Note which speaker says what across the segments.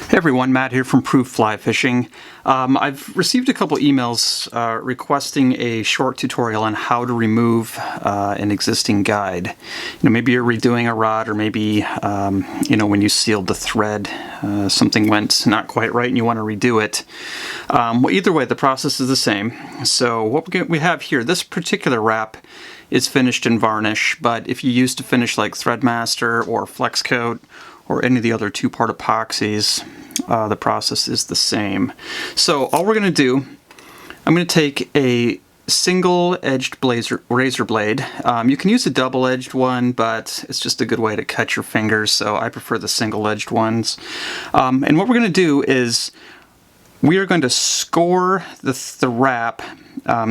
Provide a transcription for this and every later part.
Speaker 1: Hey everyone, Matt here from Proof Fly Fishing. I've received a couple emails requesting a short tutorial on how to remove an existing guide. Maybe you're redoing a rod, or maybe when you sealed the thread, something went not quite right and you want to redo it. Well, either way, the process is the same. So what we have here, this particular wrap is finished in varnish, but if you used to finish like Threadmaster or Flex Coat or any of the other two-part epoxies, the process is the same. So all we're going to do, I'm going to take a single-edged razor blade. You can use a double-edged one, but it's just a good way to cut your fingers, so I prefer the single-edged ones. And what we're going to do is we are going to score the wrap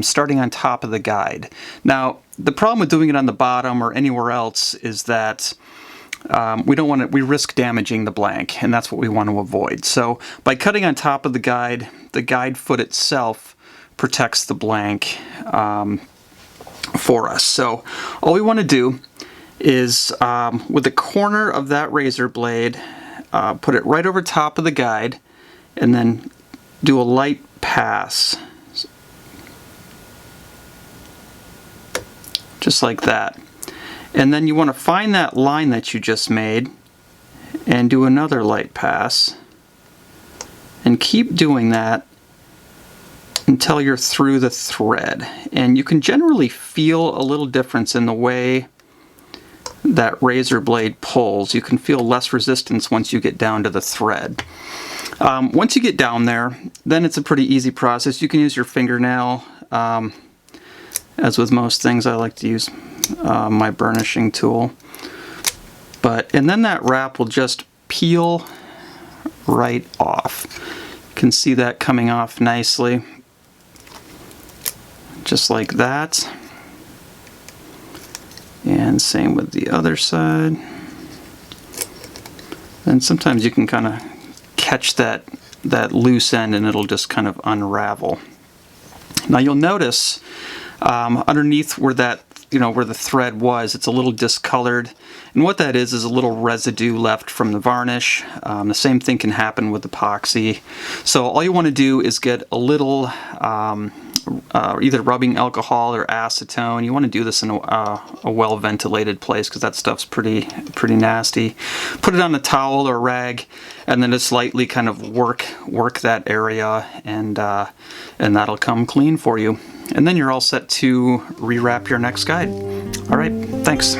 Speaker 1: starting on top of the guide. Now, the problem with doing it on the bottom or anywhere else is that we risk damaging the blank, and that's what we want to avoid. So by cutting on top of the guide foot itself protects the blank for us. So all we want to do is with the corner of that razor blade, put it right over top of the guide and then do a light pass. Just like that. And then you want to find that line that you just made and do another light pass. And keep doing that until you're through the thread. And you can generally feel a little difference in the way that razor blade pulls. You can feel less resistance once you get down to the thread. Once you get down there, then it's a pretty easy process. You can use your fingernail. As with most things, I like to use my burnishing tool. And then that wrap will just peel right off. You can see that coming off nicely. Just like that. And same with the other side. And sometimes you can kind of catch that loose end and it'll just kind of unravel. Now you'll notice underneath where the thread was, it's a little discolored, and what that is a little residue left from the varnish. The same thing can happen with epoxy. So all you want to do is get a little either rubbing alcohol or acetone. You want to do this in a well-ventilated place because that stuff's pretty nasty. Put it on a towel or a rag, and then just lightly kind of work that area, and that'll come clean for you. And then you're all set to rewrap your next guide. All right, thanks.